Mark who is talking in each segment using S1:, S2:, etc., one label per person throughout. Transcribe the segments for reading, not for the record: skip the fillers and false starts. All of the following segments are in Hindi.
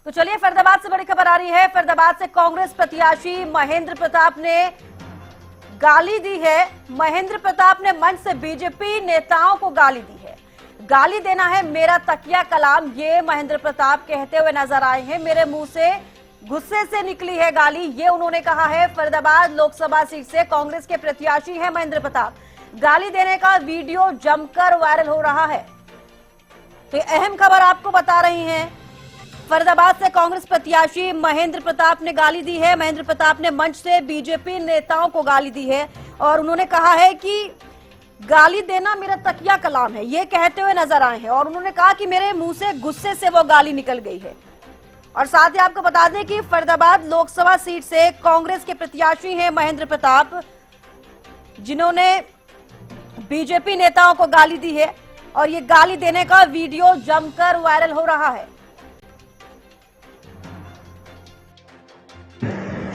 S1: तो चलिए फरीदाबाद से बड़ी खबर आ रही है। फरीदाबाद से कांग्रेस प्रत्याशी महेंद्र प्रताप ने गाली दी है। महेंद्र प्रताप ने मंच से बीजेपी नेताओं को गाली दी है। गाली देना है मेरा तकिया कलाम, ये महेंद्र प्रताप कहते हुए नजर आए हैं। मेरे मुंह से गुस्से से निकली है गाली, ये उन्होंने कहा है। फरीदाबाद लोकसभा सीट से कांग्रेस के प्रत्याशी हैं महेंद्र प्रताप। गाली देने का वीडियो जमकर वायरल हो रहा है। तो अहम खबर आपको बता रही हैं। फरीदाबाद से कांग्रेस प्रत्याशी महेंद्र प्रताप ने गाली दी है। महेंद्र प्रताप ने मंच से बीजेपी नेताओं को गाली दी है और उन्होंने कहा है कि गाली देना मेरा तकिया कलाम है, ये कहते हुए नजर आए हैं। और उन्होंने कहा कि मेरे मुंह से गुस्से से वो गाली निकल गई है। और साथ ही आपको बता दें कि फरीदाबाद लोकसभा सीट से कांग्रेस के प्रत्याशी हैं महेंद्र प्रताप, जिन्होंने बीजेपी नेताओं को गाली दी है और ये गाली देने का वीडियो जमकर वायरल हो रहा है।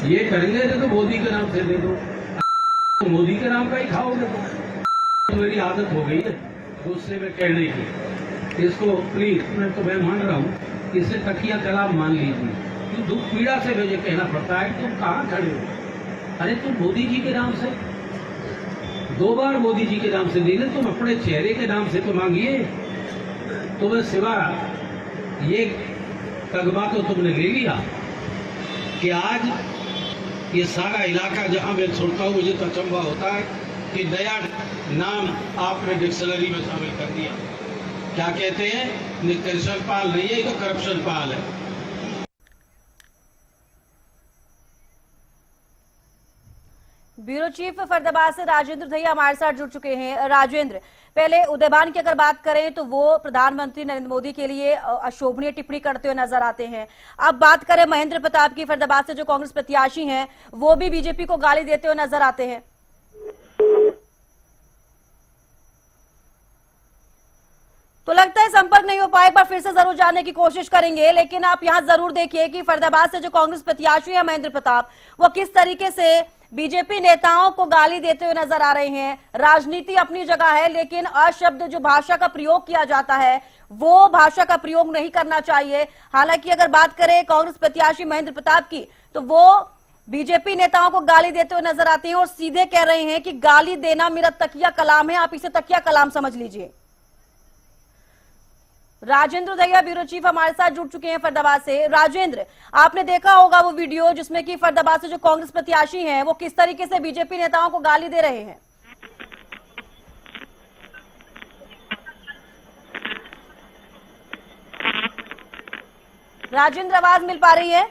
S2: ये करेंगे तो मोदी के नाम से दे दो, तो मोदी के नाम का ही खाओगे। तो मेरी आदत हो गई है गुस्से में कहने की। इसको प्लीज मैं मान रहा हूँ, इसे तकिया कलाम मान लीजिए। क्यों दुख पीड़ा से मुझे कहना पड़ता है तुम कहाँ खड़े हो। अरे तुम मोदी जी के नाम से 2 बार मोदी जी के नाम से नहीं, तुम अपने चेहरे के नाम से तो मांगिए। तुम्हें सिवा ये तगबा तो तुमने ले लिया कि आज ये सारा इलाका जहां मैं सुनता हूँ मुझे तो अचंभा होता है कि नया नाम आपने डिक्शनरी में शामिल कर दिया। क्या कहते हैं, निष्कर्षण पाल नहीं है, तो करप्शन पाल है।
S1: ब्यूरो चीफ फरीदाबाद से राजेंद्र दहिया हमारे साथ जुड़ चुके हैं। राजेंद्र, पहले उदयभान की अगर बात करें तो वो प्रधानमंत्री नरेंद्र मोदी के लिए अशोभनीय टिप्पणी करते हुए नजर आते हैं। अब बात करें महेंद्र प्रताप की, फरीदाबाद से जो कांग्रेस प्रत्याशी हैं वो भी बीजेपी को गाली देते हुए नजर आते हैं। तो लगता है संपर्क नहीं हो पाए, एक बार फिर से जरूर जानने की कोशिश करेंगे। लेकिन आप यहां जरूर देखिए कि फरीदाबाद से जो कांग्रेस प्रत्याशी है महेंद्र प्रताप, वो किस तरीके से बीजेपी नेताओं को गाली देते हुए नजर आ रहे हैं। राजनीति अपनी जगह है, लेकिन अशब्द जो भाषा का प्रयोग किया जाता है वो भाषा का प्रयोग नहीं करना चाहिए। हालांकि अगर बात करें कांग्रेस प्रत्याशी महेंद्र प्रताप की, तो वो बीजेपी नेताओं को गाली देते हुए नजर आते हैं और सीधे कह रहे हैं कि गाली देना मेरा तकिया कलाम है, आप इसे तकिया कलाम समझ लीजिए। राजेंद्र दहिया ब्यूरो चीफ हमारे साथ जुड़ चुके हैं फरीदाबाद से। राजेंद्र, आपने देखा होगा वो वीडियो जिसमें कि फरीदाबाद से जो कांग्रेस प्रत्याशी हैं वो किस तरीके से बीजेपी नेताओं को गाली दे रहे हैं। राजेंद्र, आवाज मिल पा रही है?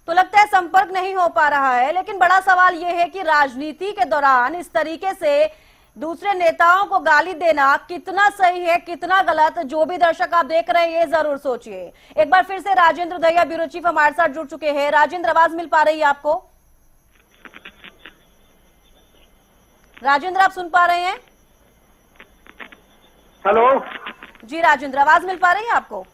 S1: तो लगता है संपर्क नहीं हो पा रहा है। लेकिन बड़ा सवाल यह है कि राजनीति के दौरान इस तरीके से दूसरे नेताओं को गाली देना कितना सही है, कितना गलत, जो भी दर्शक आप देख रहे हैं ये जरूर सोचिए। एक बार फिर से राजेंद्र दहिया ब्यूरो चीफ हमारे साथ जुड़ चुके हैं। राजेंद्र, आवाज मिल पा रही है आपको? राजेंद्र, आप सुन पा रहे हैं?
S3: हेलो
S1: जी राजेंद्र, आवाज मिल पा रही है आपको?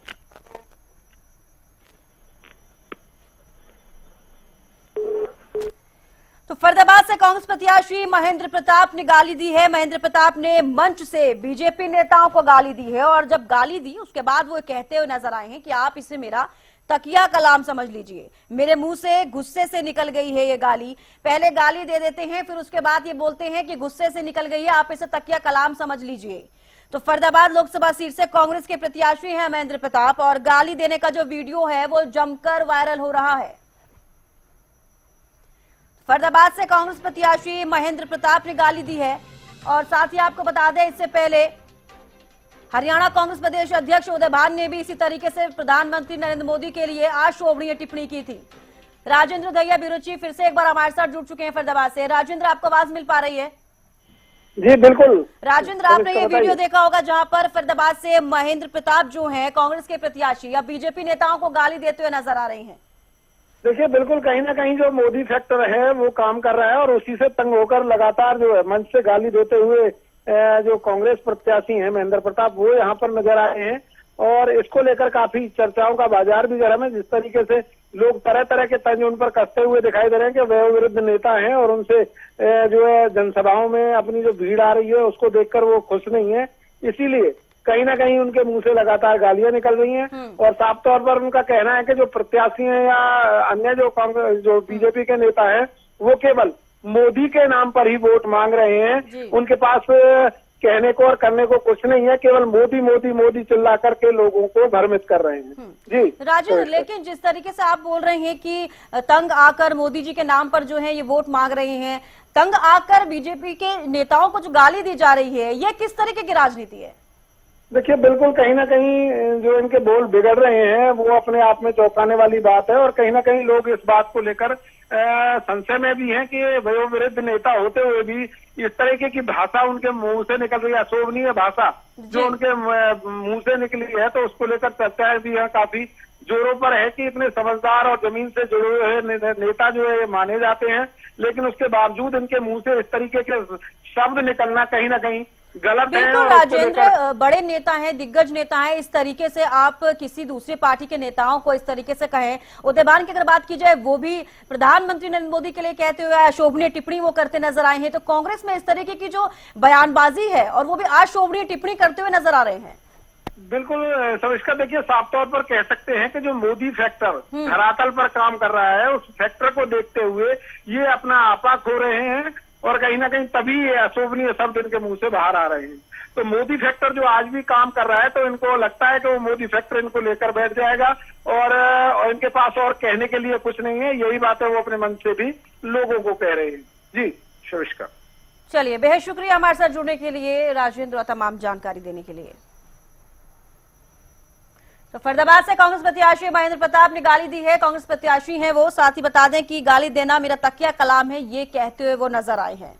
S1: तो फरीदाबाद से कांग्रेस प्रत्याशी महेंद्र प्रताप ने गाली दी है। महेंद्र प्रताप ने मंच से बीजेपी नेताओं को गाली दी है और जब गाली दी उसके बाद वो कहते हुए नजर आए हैं कि आप इसे मेरा तकिया कलाम समझ लीजिए। मेरे मुंह से गुस्से से निकल गई है ये गाली। पहले गाली दे देते हैं, फिर उसके बाद ये बोलते हैं कि गुस्से से निकल गई है, आप इसे तकिया कलाम समझ लीजिए। तो फरीदाबाद लोकसभा सीट से कांग्रेस के प्रत्याशी हैं महेंद्र प्रताप और गाली देने का जो वीडियो है वो जमकर वायरल हो रहा है। फरीदाबाद से कांग्रेस प्रत्याशी महेंद्र प्रताप ने गाली दी है। और साथ ही आपको बता दें, इससे पहले हरियाणा कांग्रेस प्रदेश अध्यक्ष उदयभान ने भी इसी तरीके से प्रधानमंत्री नरेंद्र मोदी के लिए अशोभनीय टिप्पणी की थी। राजेंद्र दहिया ब्यूरो चीफ फिर से एक बार हमारे साथ जुड़ चुके हैं फरीदाबाद से। राजेंद्र, आपको आवाज मिल पा रही है?
S3: जी बिल्कुल।
S1: राजेंद्र, आपने ये वीडियो देखा होगा जहां पर फरीदाबाद से महेंद्र प्रताप जो हैं कांग्रेस के प्रत्याशी या बीजेपी नेताओं को गाली देते हुए नजर आ रहे हैं।
S3: देखिए, बिल्कुल कहीं ना कहीं जो मोदी फैक्टर है वो काम कर रहा है और उसी से तंग होकर लगातार जो है मंच से गाली देते हुए जो कांग्रेस प्रत्याशी हैं महेंद्र प्रताप, वो यहाँ पर नजर आए हैं। और इसको लेकर काफी चर्चाओं का बाजार भी गर्म है। जिस तरीके से लोग तरह तरह के तंज उन पर कसते हुए दिखाई दे रहे हैं कि वह विरुद्ध नेता हैं और उनसे जो है जनसभाओं में अपनी जो भीड़ आ रही है उसको देखकर वो खुश नहीं है। इसीलिए कहीं ना कहीं उनके मुंह से लगातार गालियां निकल रही हैं और साफ तौर पर उनका कहना है कि जो प्रत्याशी हैं या अन्य जो कांग्रेस जो बीजेपी के नेता हैं वो केवल मोदी के नाम पर ही वोट मांग रहे हैं। उनके पास कहने को और करने को कुछ नहीं है, केवल मोदी मोदी मोदी चिल्ला करके लोगों को भ्रमित कर रहे हैं। जी
S1: राजेंद्र, लेकिन जिस तरीके से आप बोल रहे हैं कि तंग आकर मोदी जी के नाम पर जो है ये वोट मांग रहे हैं, तंग आकर बीजेपी के नेताओं को जो गाली दी जा रही है, ये किस तरीके की राजनीति है?
S3: देखिए, बिल्कुल कहीं ना कहीं जो इनके बोल बिगड़ रहे हैं वो अपने आप में चौंकाने वाली बात है और कहीं ना कहीं लोग इस बात को लेकर संशय में भी हैं कि वयोवृद्ध नेता होते हुए भी इस तरीके की भाषा उनके मुंह से निकल रही है, अशोभनीय भाषा जो उनके मुंह से निकली है, तो उसको लेकर चर्चाएं भी है काफी जोरों पर है कि इतने समझदार और जमीन से जुड़े हुए नेता जो है माने जाते हैं, लेकिन उसके बावजूद इनके मुंह से इस तरीके के शब्द निकलना कहीं ना कहीं गलत है।
S1: बिल्कुल राजेंद्र, बड़े नेता हैं, दिग्गज नेता हैं, इस तरीके से आप किसी दूसरी पार्टी के नेताओं को इस तरीके से कहें। उदयभान की अगर बात की जाए, वो भी प्रधानमंत्री नरेंद्र मोदी के लिए कहते हुए अशोभनीय टिप्पणी वो करते नजर आए हैं, तो कांग्रेस में इस तरीके की जो बयानबाजी है और वो भी अशोभनीय टिप्पणी करते हुए नजर आ रहे हैं।
S3: बिल्कुल सविष्का, देखिए साफ तौर पर कह सकते हैं कि जो मोदी फैक्टर धरातल पर काम कर रहा है, उस फैक्टर को देखते हुए ये अपना आपा खो रहे हैं और कहीं ना कहीं तभी ये अशोभनीय शब्द इनके मुंह से बाहर आ रहे हैं। तो मोदी फैक्टर जो आज भी काम कर रहा है, तो इनको लगता है कि वो मोदी फैक्टर इनको लेकर बैठ जाएगा और इनके पास और कहने के लिए कुछ नहीं है। यही बात है वो अपने मन से भी लोगों को कह रहे हैं। जी सविष्का,
S1: चलिए, बेहद शुक्रिया हमारे साथ जुड़ने के लिए राजेंद्र और तमाम जानकारी देने के लिए। तो फरीदाबाद से कांग्रेस प्रत्याशी महेंद्र प्रताप ने गाली दी है। कांग्रेस प्रत्याशी हैं वो, साथ ही बता दें कि गाली देना मेरा तकिया कलाम है, ये कहते हुए वो नजर आए हैं।